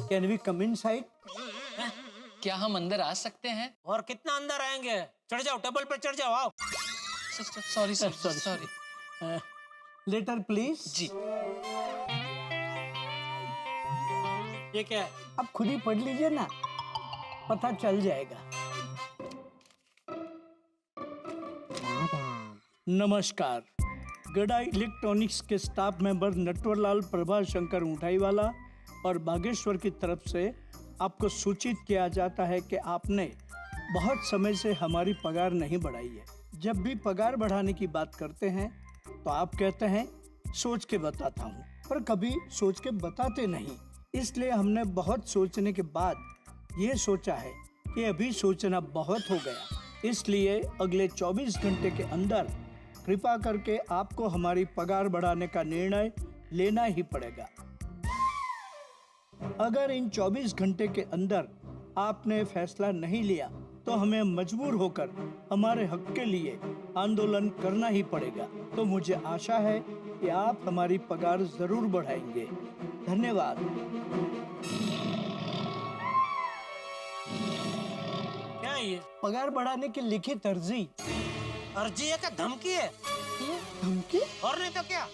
Can we come inside? क्या हम अंदर आ सकते हैं? और कितना अंदर आएंगे? चढ़ जाओ, टेबल पे चढ़ जाओ, आओ। Sorry sir, sorry. Letter please. जी। ये क्या है? आप खुद ही पढ़ लीजिए ना, पता चल जाएगा। नमस्कार, गड़ा इलेक्ट्रॉनिक्स के स्टाफ मेंबर नटवरलाल प्रभा शंकर ऊंठाईवाला और बागेश्वर की तरफ से आपको सूचित किया जाता है कि आपने बहुत समय से हमारी पगार नहीं बढ़ाई है। जब भी पगार बढ़ाने की बात करते हैं तो आप कहते हैं सोच के बताता हूँ, पर कभी सोच के बताते नहीं। इसलिए हमने बहुत सोचने के बाद ये सोचा है कि अभी सोचना बहुत हो गया, इसलिए अगले 24 घंटे के अंदर कृपा करके आपको हमारी पगार बढ़ाने का निर्णय लेना ही पड़ेगा। अगर इन 24 घंटे के अंदर आपने फैसला नहीं लिया तो हमें मजबूर होकर हमारे हक के लिए आंदोलन करना ही पड़ेगा। तो मुझे आशा है कि आप हमारी पगार जरूर बढ़ाएंगे। धन्यवाद। क्या है ये? पगार बढ़ाने की लिखित अर्जी। अर्जी है क्या धमकी है? धमकी? और नहीं तो क्या,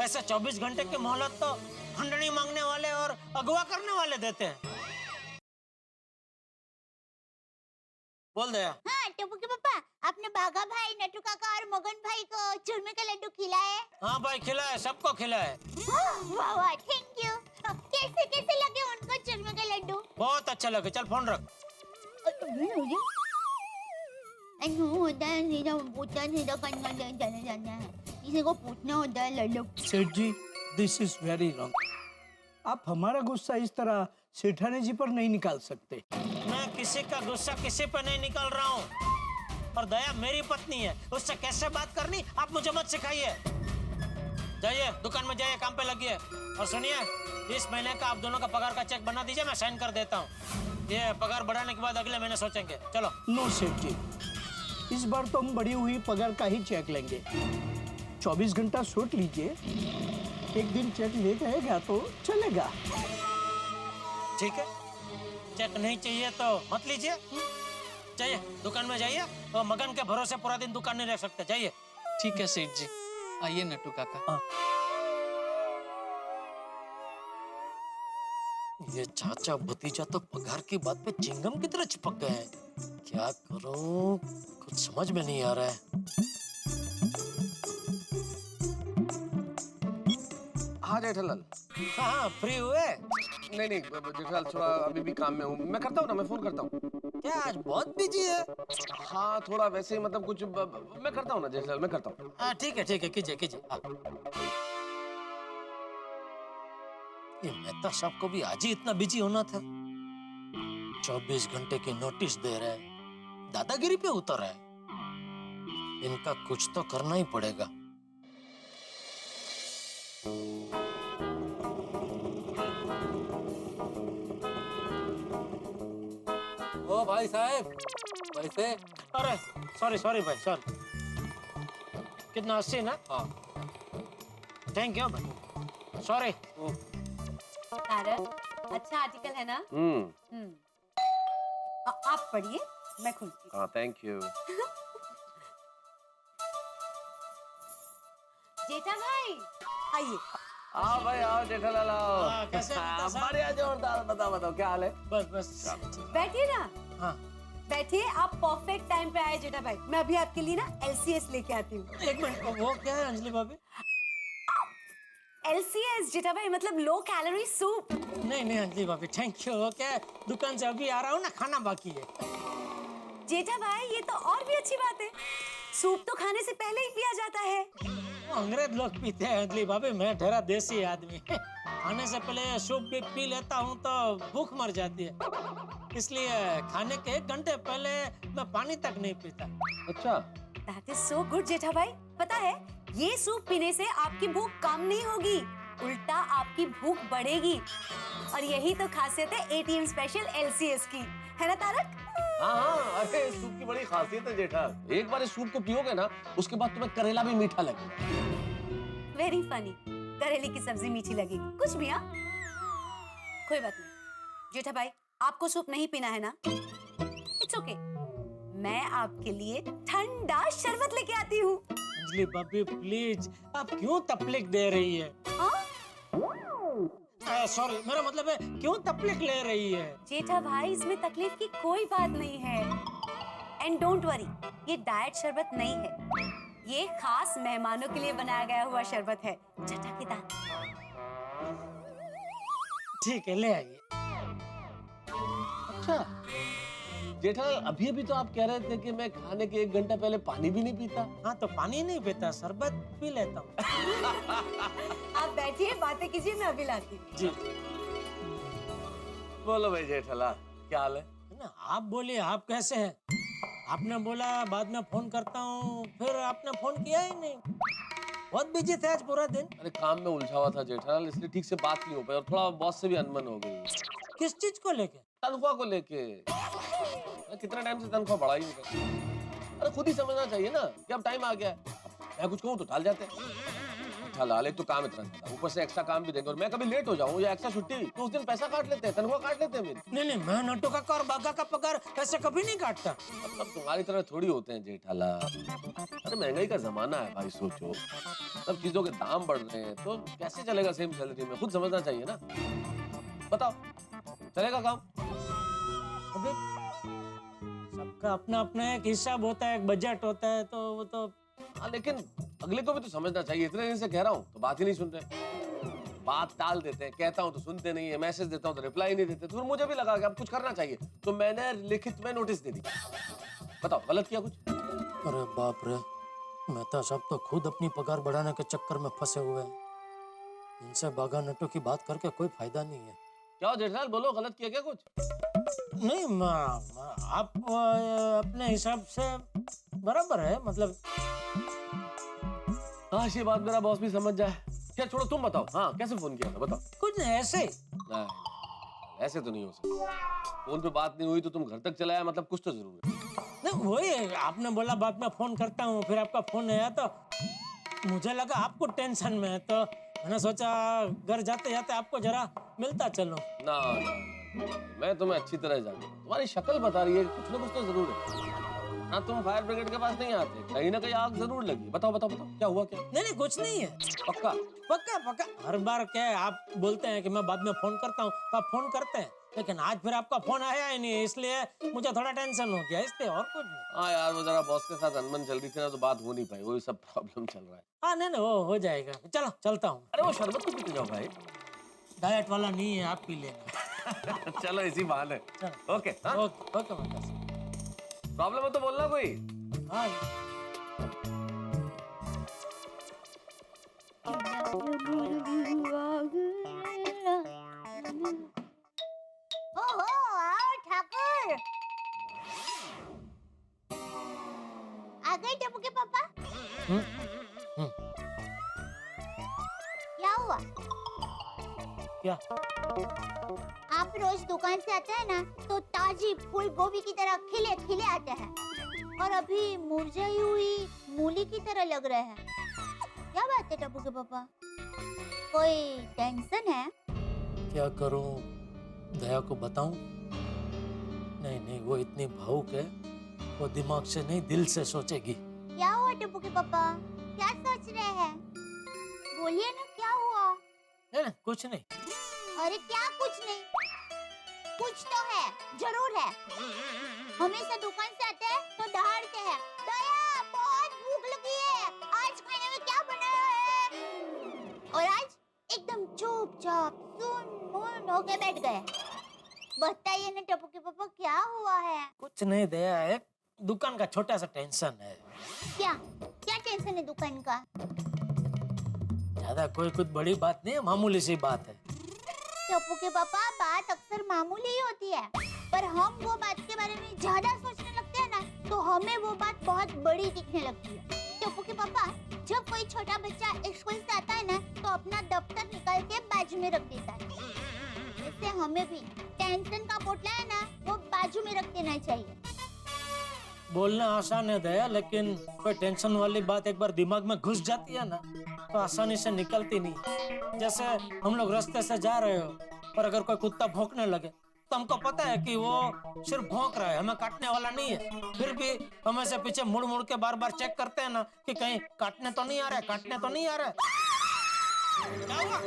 ऐसे 24 घंटे की मोहलत तो खंडनी मांगने वाले और अगवा करने वाले देते हैं। बोल दे। हाँ टप्पू के पापा, आपने बागा भाई, नट्टू काका और मगन भाई को चूरमे का लड्डू खिलाए? हाँ भाई, खिलाए, सबको खिलाए। वाह वाह, थैंक यू। कैसे कैसे लगे उनको चूरमे का लड्डू? बहुत अच्छा लगे। चल फोन रख। किसी को पूछना होता है लड्डू। सेठ जी, दिस इज वेरी रॉन्ग। आप हमारा गुस्सा इस तरह सेठानी जी पर नहीं निकाल सकते। मैं किसी का गुस्सा किसी पे नहीं निकाल रहा हूँ, और दया मेरी पत्नी है, उससे कैसे बात करनी आप मुझे मत सिखाइए। जाइए दुकान में जाइए, काम पे लगिए। और सुनिए, इस महीने का आप दोनों का पगार का चेक बना दीजिए, मैं साइन कर देता हूँ। ये पगार बढ़ाने के बाद अगले महीने सोचेंगे। चलो। नो सेठ जी, इस बार तो हम बढ़ी हुई पगार का ही चेक लेंगे। 24 घंटा सोच लीजिए, एक दिन चेक लेट आएगा तो चलेगा। ठीक है, चेक नहीं चाहिए तो मत लीजिए। जाइए दुकान में जाइए, और मगन के भरोसे पूरा दिन दुकान नहीं रह सकते। जाइए। ठीक है सेठ जी, आइए नट्टू काका। ये चाचा भतीजा तो पगार की बात पे चिंगम की तरह चिपक गए हैं। क्या करूं, कुछ समझ में नहीं आ रहा है। हाँ जेठालाल। हाँ, फ्री हुए? नहीं जेठालाल, थोड़ा अभी भी काम में हूँ। मैं करता हूँ ना, मैं फोन करता हूँ। क्या आज बहुत बिजी है? हाँ थोड़ा वैसे ही, मतलब कुछ मैं करता हूँ ना जेठालाल, मैं करता हूँ। हाँ ठीक है, कीजिए कीजिए। ये मेहता साहब को भी आज ही इतना बिजी होना था। 24 घंटे की नोटिस दे रहे हैं, दादागिरी पे उतर है। इनका कुछ तो करना ही पड़ेगा। ओ भाई साहब, पैसे? अरे सॉरी भाई, सॉरी। कितना? 80 ना? हाँ। थैंक यू भाई, सॉरी। तारक, अच्छा आर्टिकल है ना? आप पढ़िए, मैं खुलती हूँ। हाँ थैंक यू। जेठा भाई आइए। आओ भाई आओ जेठालाल आओ। कैसे? बढ़िया जोरदार। बताओ क्या हाल है? बस। बैठिए ना। हाँ बैठिए, आप परफेक्ट टाइम पे आए जेठा भाई। मैं अभी आपके लिए ना LCS लेके आती हूँ। एक मिनट, वो क्या है अंजलि भाभी? LCS जेठा भाई मतलब लो कैलोरी सूप। नहीं अंजलि भाभी, थैंक यू। वो क्या है, दुकान से अभी आ रहा हूँ ना, खाना बाकी है। जेठा भाई ये तो और भी अच्छी बात है, सूप तो खाने से पहले ही पिया जाता है। अंग्रेज लोग पीते हैं अंजलि भाभी, मैं ठहरा देसी आदमी। खाने से पहले सूप भी पी लेता हूँ तो भूख मर जाती है, इसलिए खाने के 1 घंटे पहले मैं पानी तक नहीं पीता। अच्छा, That is so good जेठा भाई। पता है, ये सूप पीने से आपकी भूख कम नहीं होगी, उल्टा आपकी भूख बढ़ेगी। और यही तो खासियत है ATM स्पेशल LCS की, है ना तारक? हाँ अरे सूप की बड़ी खासियत है जेठा। एक बार इस सूप को पियोगे ना, उसके बाद तुम्हें करेला भी मीठा लगेगा। वेरी फनी, करेले की सब्जी मीठी लगेगी, कुछ भी। हाँ कोई बात नहीं, जेठा भाई, आपको सूप नहीं पीना है ना? इट्स ओके, मैं आपके लिए ठंडा शरबत लेके आती हूँ। अंजलि भाभी प्लीज, आप क्यों तकलीफ दे रही है? सॉरी, मेरा मतलब है क्यों तकलीफ ले रही है? जेठा भाई, इसमें तकलीफ की कोई बात नहीं है। एंड डोंट वरी, ये डाइट शरबत नहीं है, ये खास मेहमानों के लिए बनाया गया हुआ शरबत है। चटकदार। ठीक है, ले आइए। अच्छा जेठालाल, अभी अभी तो आप कह रहे थे कि मैं खाने के 1 घंटा पहले पानी भी नहीं पीता। हाँ तो पानी नहीं पीता, शरबत पी लेता हूँ। आप बैठिए, बातें कीजिए, मैं अभी लाती हूँ। जी। बोलो भाई जेठालाल, क्या हाल है? ना आप बोलिए, आप कैसे हैं? आपने बोला बाद में फोन करता हूँ, फिर आपने फोन किया ही नहीं। बहुत बिजी थे आज पूरा दिन। अरे काम में उलझा हुआ था जेठालाल, इसलिए ठीक से बात नहीं हो पाई और थोड़ा बॉस से भी अनबन हो गई। किस चीज को लेके? तनख्वाह को लेके। कितना टाइम से तनख्वाह बढ़ा ही नहीं कर। अरे खुद ही समझना चाहिए ना कि अब टाइम आ गया है। मैं कुछ कहूँ तो टाल जाते हैं। जेठालाल, एक तो काम इतना था, ऊपर से एक्स्ट्रा काम भी देंगे और मैं कभी लेट हो जाऊँ या एक्स्ट्रा छुट्टी तो उस दिन पैसा काट लेते हैं, तनख्वाह काट लेते हैं मेरी। नहीं, मैं नट्टू काका और बागा का पगार ऐसे कभी नहीं काटता। मतलब तुम्हारी तरह थोड़ी होते हैं जेठालाल। अरे महंगाई का जमाना है भाई, सोचो सब चीजों के दाम बढ़ रहे हैं तो कैसे चलेगा सेम सैलरी में? खुद समझना चाहिए ना। बताओ, चलेगा काम? अबे सबका अपना अपना एक हिसाब होता है, एक बजट होता है, तो वो तो। हाँ लेकिन अगले को भी तो समझना चाहिए। इतने दिन से कह रहा हूँ तो बात ही नहीं सुन रहे, बात टाल देते हैं। कहता हूँ तो सुनते नहीं है, मैसेज देता हूँ तो रिप्लाई नहीं देते। तो फिर मुझे भी लगा कि अब कुछ करना चाहिए, तो मैंने लिखित में नोटिस दे दी। बताओ, गलत किया कुछ? अरे बाप रे, मेहता साहब तो खुद अपनी पगार बढ़ाने के चक्कर में फंसे हुए हैं। इनसे बागा नट्टू की बात करके कोई फायदा नहीं है। क्या हो जेठालाल, बोलो, गलत किया क्या कुछ? नहीं, आप अपने हिसाब से बराबर है, मतलब। काश ये बात मेरा बॉस भी समझ जाए। क्या छोड़ो, तुम बताओ। हाँ, कैसे फोन किया था, बताओ। कुछ नहीं, ऐसे ही। नहीं, ऐसे तो नहीं हो सकता। फोन पे बात नहीं हुई तो तुम घर तक चले आए, मतलब कुछ तो जरूर है। नहीं, वही आपने बोला बाद में फोन करता हूँ, फिर आपका फोन आया तो मुझे लगा आपको टेंशन में है, तो मैंने सोचा घर जाते जाते आपको जरा मिलता चलो। ना, मैं तुम्हें अच्छी तरह जानता हूँ, तुम्हारी शक्ल बता रही है कुछ ना कुछ तो जरूर है। हाँ, तुम फायर ब्रिगेड के पास नहीं आते, कहीं ना कहीं आग जरूर लगी। बताओ बताओ बताओ, क्या हुआ? क्या नहीं, कुछ नहीं है। पक्का? पक्का पक्का। हर बार क्या है, आप बोलते हैं कि मैं बाद में फोन करता हूँ तो आप फोन करते हैं, लेकिन आज फिर आपका फोन आया ही नहीं, इसलिए मुझे थोड़ा टेंशन हो गया, इसलिए और कुछ नहीं। हाँ यार, वो जरा बॉस के साथ अनबन चल रही थी ना, तो बात हो नहीं पाई, वही सब प्रॉब्लम चल रहा है। हाँ नहीं, वो हो जाएगा। चलो चलता हूँ। अरे वो शरबत तो पीते जाओ भाई। डाइट वाला नहीं है, आप पी लेना। चलो इसी बहाने। चलो। ओके। ओके ओके मेहता साहब। प्रॉब्लम है तो बोलना कोई। हाँ। ओहो, आओ ठाकुर। आ गए टप्पू के पापा? क्या हुआ? क्या? आप रोज दुकान से आते हैं ना, तो ताजी फूल गोभी की तरह खिले खिले आते हैं, और अभी मुरझाई हुई मूली की तरह लग रहे हैं। क्या बात है टप्पू के पापा? कोई टेंशन है? क्या करूं, दया को बताऊं? नहीं, वो इतनी भावुक है, वो दिमाग से नहीं दिल से सोचेगी। क्या हुआ टप्पू के पापा? क्या सोच रहे हैं? बोलिए ना, क्या हुआ? नहीं, कुछ नहीं। अरे क्या कुछ नहीं? कुछ तो है, जरूर है। हमेशा दुकान से आते हैं तो दहाड़ते हैं, दया बहुत भूख लगी है, आज खाने में क्या बनाया है? और आज एकदम चुपचाप सुन होके बैठ गए। बताइए ना टप्पू के पापा, क्या हुआ है? कुछ नहीं दया, है दुकान का छोटा सा टेंशन है। क्या क्या टेंशन है दुकान का? ज्यादा कोई कुछ बड़ी बात नहीं है, मामूली सी बात है। टप्पू के पापा, बात अक्सर मामूली ही होती है, पर हम वो बात के बारे में ज्यादा सोचने लगते हैं ना, तो हमें वो बात बहुत बड़ी दिखने लगती है। टप्पू के पापा, जब कोई छोटा बच्चा स्कूल से आता है ना, तो अपना दफ्तर निकाल के बाजू में रख देता है। इससे हमें भी टेंशन का पोटला है ना, वो बाजू में रख देना चाहिए। बोलना आसान है दया, लेकिन कोई टेंशन वाली बात एक बार दिमाग में घुस जाती है ना, तो आसानी से निकलती नहीं। जैसे हम लोग रास्ते से जा रहे हो और अगर कोई कुत्ता भौंकने लगे तो हमको पता है कि वो सिर्फ भौंक रहा है, हमें काटने वाला नहीं है। फिर भी हम ऐसे पीछे मुड़ मुड़ के बार बार चेक करते हैं ना कि कहीं काटने तो नहीं आ रहा है, काटने तो नहीं आ रहा है। क्या हुआ?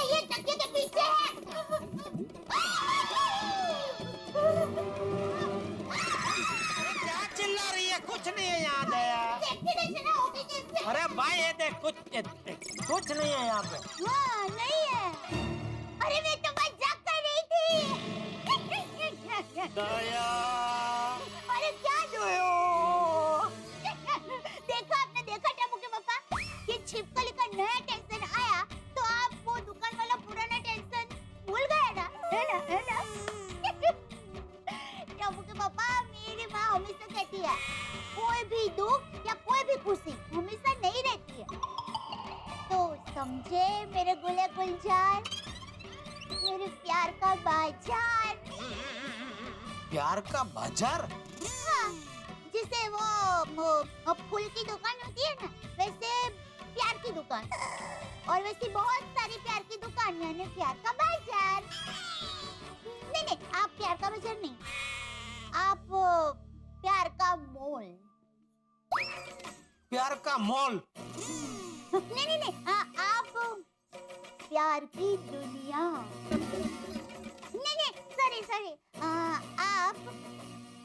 ये तकिए के पीछे है। क्या चिल्ला रही है? कुछ नहीं है यहाँ दया। अरे भाई ये देख, कुछ नहीं है यहाँ पे। हाँ, नहीं है। अरे मैं तो मजाक कर रही थी। दया। अरे क्या जोयो? देखा आपने, देखा टप्पू के पापा, ये छिपकली का नया टेंशन आया तो आप वो दुकान वाला पुराना टेंशन भूल गए ना, है ना, है ना? टप्पू के पापा, मेरी माँ हमेशा कहती है कोई भी दुख या कोई भी खुशी हमेशा नहीं रहती है। तो समझे मेरे गुले गुलजार, मेरे प्यार का बाजार। प्यार का बाजार? हाँ, जिसे वो फूल की दुकान होती है ना, वैसे प्यार की दुकान, और वैसे बहुत सारी प्यार की दुकान, यानी प्यार का बाजार। नहीं नहीं, आप प्यार का बाजार नहीं, आप प्यार का मॉल। प्यार का मॉल? नहीं नहीं नहीं, आप प्यार की दुनिया। नहीं नहीं, सॉरी सॉरी, आप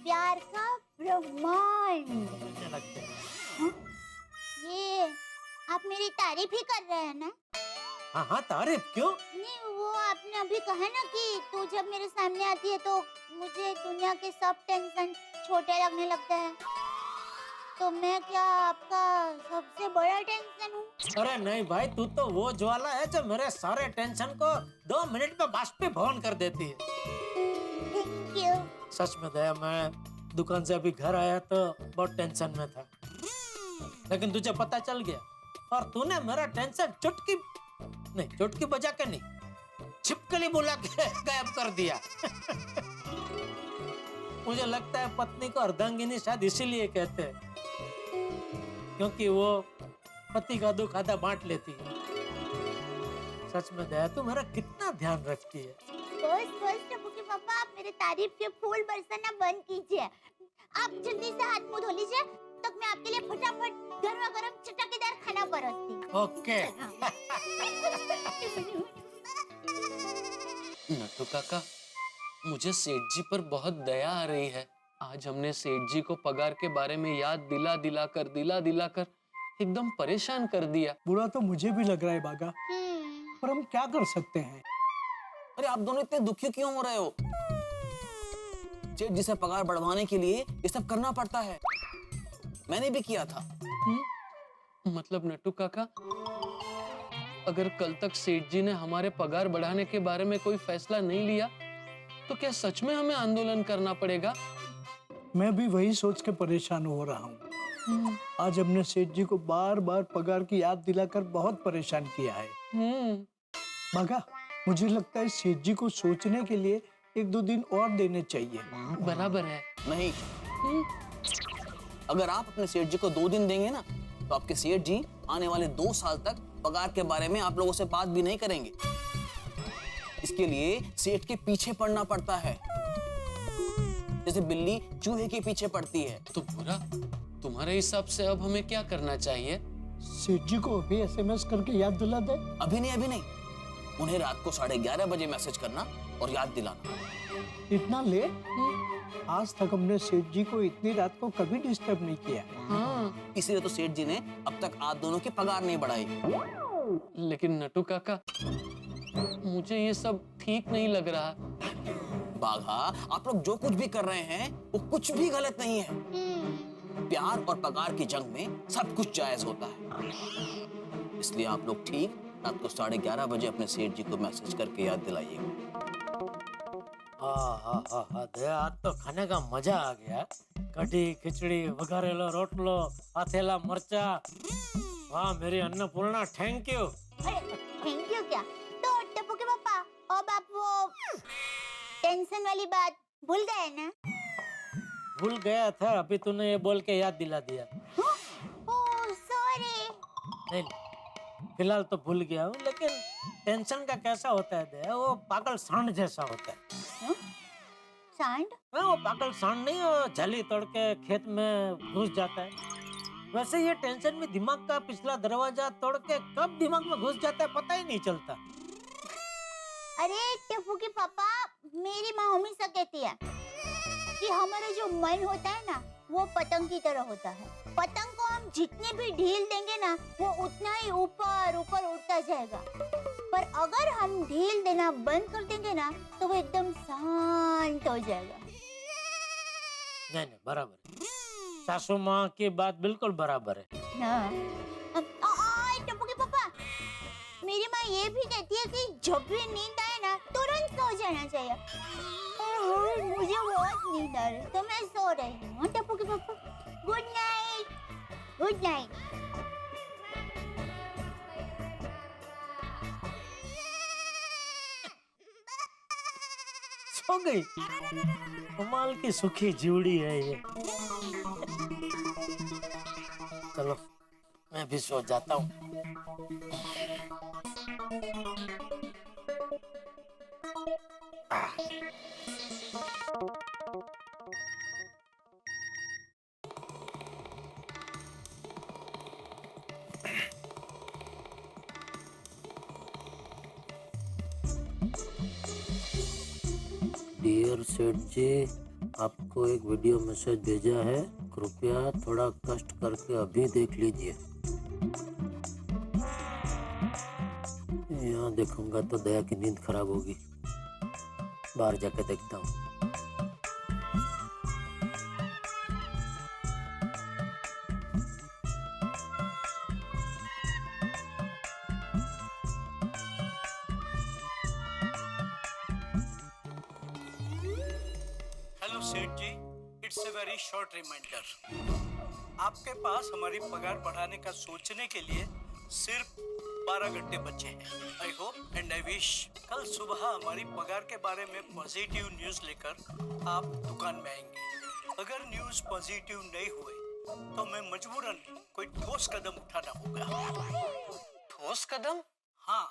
प्यार का ब्रह्मांड। मुझे लगता है। ये आप मेरी तारीफ ही कर रहे हैं ना? हाँ हाँ, तारीफ क्यों? नहीं, वो आपने अभी कहा ना कि तू जब मेरे सामने आती है तो मुझे दुनिया के सब टेंशन छोटे लगने लगते हैं। तो मैं क्या आपका सबसे बड़ा टेंशन हूँ? अरे नहीं भाई, तू तो वो ज्वाला है जो मेरे सारे टेंशन को 2 मिनट में बाष्पीभवन कर देती है। Thank you. सच में दया, मैं दुकान से अभी घर आया तो बहुत टेंशन में था, लेकिन तुझे पता चल गया और तूने मेरा टेंशन चुटकी बजा के नहीं, छिपकली बुला के गायब कर दिया। मुझे लगता है पत्नी को अर्धांगिनी शायद इसीलिए कहते हैं, क्योंकि वो पति का दुख आधा बांट लेती है। सच में दया, तू मेरा कितना ध्यान रखती है। बस टप्पू के पापा, आप मेरे तारीफ के फूल बरसाना बंद कीजिए। आप जल्दी से हाथ मुंह धो लीजिए, तब मैं आपके लिए फटाफट गर्मा गर्म चटकेदार खाना परोसती हूँ। ओके। नट्टू काका, मुझे सेठ जी पर बहुत दया आ रही है। आज हमने सेठ जी को पगार के बारे में याद दिला दिला कर एकदम परेशान कर दिया। बुरा तो मुझे भी लग रहा है बागा, पर हम क्या कर सकते हैं? अरे आप दोनों इतने दुखी क्यों हो रहे हो? सेठ जी से पगार बढ़वाने के लिए ये सब करना पड़ता है। मैंने भी किया था। मतलब नट्टू काका, अगर कल तक सेठ जी ने हमारे पगार बढ़ाने के बारे में कोई फैसला नहीं लिया तो क्या सच में हमें आंदोलन करना पड़ेगा? मैं भी वही सोच के परेशान हो रहा हूँ। आज हमने सेठ जी को बार बार पगार की याद दिलाकर बहुत परेशान किया है। बागा, मुझे लगता है सेठ जी को सोचने के लिए 1-2 दिन और देने चाहिए। बराबर है। नहीं, अगर आप अपने सेठ जी को 2 दिन देंगे ना, तो आपके सेठ जी आने वाले 2 साल तक पगार के बारे में आप लोगों से बात भी नहीं करेंगे। इसके लिए सेठ के पीछे पड़ना पड़ता है, जैसे बिल्ली चूहे के पीछे पड़ती है। तो बुरा, तुम्हारे हिसाब से अब हमें क्या करना चाहिए? सेठ जी को अभी SMS करके याद दिला दे। अभी नहीं, उन्हें रात को 11:30 बजे मैसेज करना और याद दिलाना। इतना लेट? आज तक हमने सेठ जी को इतनी रात को कभी डिस्टर्ब नहीं किया। हाँ, इसीलिए तो सेठ जी ने अब तक आप दोनों की पगार नहीं बढ़ाई। लेकिन नट्टू काका, मुझे ये सब ठीक नहीं लग रहा। बाघा, आप लोग जो कुछ भी कर रहे हैं वो कुछ भी गलत नहीं है। प्यार और पगार की जंग में सब कुछ जायज होता है। इसलिए आप लोग ठीक रात को 11:30 बजे अपने सेठ जी को मैसेज करके याद दिलाइएगा। हाँ, दया, आज तो खाने का मजा आ गया। कढ़ी, खिचड़ी, वघारेलो रोटलो, आथेला मरचा। वाह मेरी Annapurna, thank you. Thank you क्या? तो टप्पू के पापा, अब आप वो टेंशन वाली बात भूल गए ना? भूल गया था, अभी तूने ये बोल के याद दिला दिया। Oh sorry. नहीं, फिलहाल तो भूल गया हूँ, लेकिन टेंशन का कैसा होता है दया, वो पागल सांड जैसा होता है। सांड? हाँ, वो पागल सांड नहीं, वो झली तोड़ के खेत में घुस जाता है। वैसे ये टेंशन में दिमाग का पिछला दरवाजा तोड़ के कब दिमाग में घुस जाता है पता ही नहीं चलता। अरे टप्पू के पापा, मेरी माँ हमेशा कहती है कि हमारा जो मन होता है ना, वो पतंग की तरह होता है। पतंग को हम जितने भी ढील देंगे ना, वो उतना ही ऊपर ऊपर उड़ता जाएगा। पर अगर हम ढील देना बंद कर देंगे ना, तो वो एकदम शांत हो जाएगा। नहीं नहीं, बराबर है। सासू माँ की बात बिल्कुल बराबर है। हाँ। टप्पू के पापा, मेरी माँ ये भी कहती है कि जब भी नींद आए ना, तुरंत सो जाना चाहिए। मुझे बहुत नींद आ रही है, तो मैं सो रही हूँ। टप्पू के पापा, गुड नाइट। Good night. सो गई। कमाल की सुखी जोड़ी है ये। चलो मैं भी सो जाता हूँ। डियर सेठ जी, आपको एक वीडियो मैसेज भेजा है, कृपया थोड़ा कष्ट करके अभी देख लीजिए। यहाँ देखूंगा तो दया की नींद खराब होगी, बाहर जाके देखता हूँ। हेलो सेठ जी, it's a very short reminder. आपके पास हमारी पगार बढ़ाने का सोचने के लिए सिर्फ 12 घंटे बचे हैं। I hope and I wish कल सुबह हमारी पगार के बारे में पॉजिटिव न्यूज़ लेकर आप दुकान में आएंगे। अगर न्यूज़ पॉजिटिव नहीं हुए तो मैं मजबूरन कोई ठोस कदम उठाना होगा। ठोस कदम? हाँ,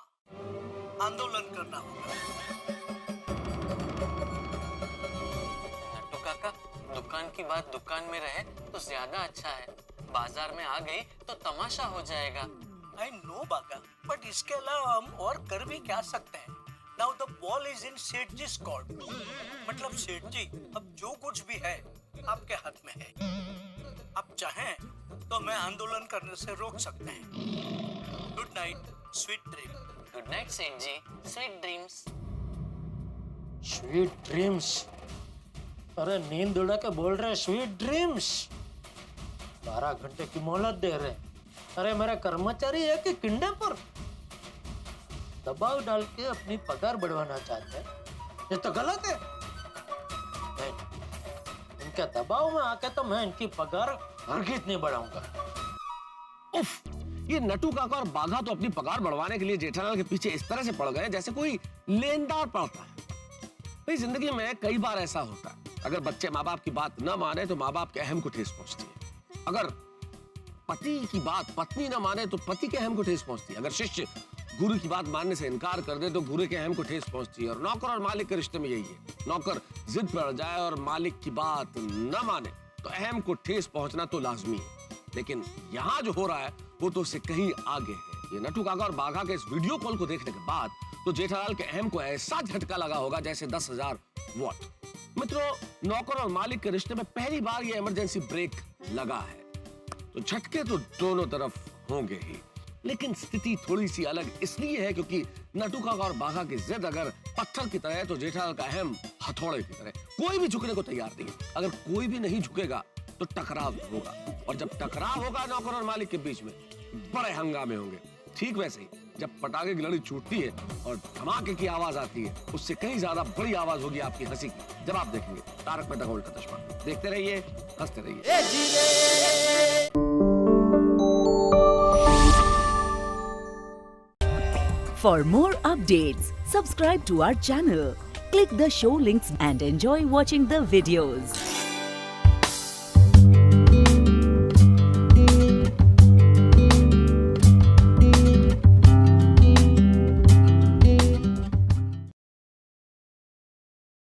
आंदोलन करना होगा। नट्टू काका, दुकान की बात दुकान में रहे तो ज्यादा अच्छा है। बाजार में आ गई तो तमाशा हो जाएगा। आई नो बागा, बट इसके अलावा हम और कर भी क्या सकते हैं? Now the ball is in सेठ जी कोर्ट। मतलब सेठ जी, अब जो कुछ भी है आपके हाथ में है। आप चाहें तो मैं आंदोलन करने से रोक सकते हैं। Good night, sweet dream. Good night सेठ जी, स्वीट ड्रीम्स। Sweet dreams? अरे नींद उड़ा के बोल रहे स्वीट ड्रीम्स? 12 घंटे की मोहलत दे रहे। अरे मेरे कर्मचारी है कि किडनैपर? दबाव डाल के अपनी पगार बढ़वाना चाहते हैं, ये तो गलत है। नहीं, इनके दबाव में आके तो मैं इनकी पगार हरगिज नहीं बढ़ाऊंगा। उफ, ये नटू काका और बाघा तो अपनी पगार बढ़वाने के लिए जेठालाल के पीछे इस तरह से पड़ गए जैसे कोई लेनदार पड़ता है। भाई जिंदगी में कई बार ऐसा होता है, अगर बच्चे माँ बाप की बात न माने तो माँ बाप के अहम को ठेस पहुंचती है। अगर पति की बात पत्नी न माने तो पति के अहम को ठेस पहुंचती है। अगर शिष्य गुरु की बात मानने से इनकार कर दे तो गुरु के अहम को ठेस पहुंचती है। और नौकर और मालिक के रिश्ते में यही है, नौकर जिद पर जाए और मालिक की बात न माने तो अहम को ठेस पहुंचना तो लाजमी है। लेकिन यहाँ जो हो रहा है वो तो उससे कहीं आगे है। ये नटू काका और बाघा के इस वीडियो कॉल को देखने के बाद तो जेठालाल के अहम को ऐसा झटका लगा होगा जैसे 10,000 वॉट। मित्रों, नौकर और मालिक के रिश्ते में पहली बार ये इमरजेंसी ब्रेक लगा है, तो झटके तो दोनों तरफ होंगे ही। लेकिन स्थिति थोड़ी सी अलग इसलिए है क्योंकि नटू काका और बाघा की जिद अगर पत्थर की तरह है तो जेठालाल का अहम हथौड़े की तरह। कोई भी झुकने को तैयार नहीं है। अगर कोई भी नहीं झुकेगा तो टकराव होगा, और जब टकराव होगा नौकर और मालिक के बीच में बड़े हंगामे होंगे। ठीक वैसे ही जब पटाखे की लड़ी छूटती है और धमाके की आवाज आती है, उससे कहीं ज्यादा बड़ी आवाज होगी आपकी हंसी की जब आप देखेंगे तारक मेहता का उल्टा चश्मा। देखते रहिए, हंसते रहिए। For more updates, subscribe to our channel, click the show links and enjoy watching the videos.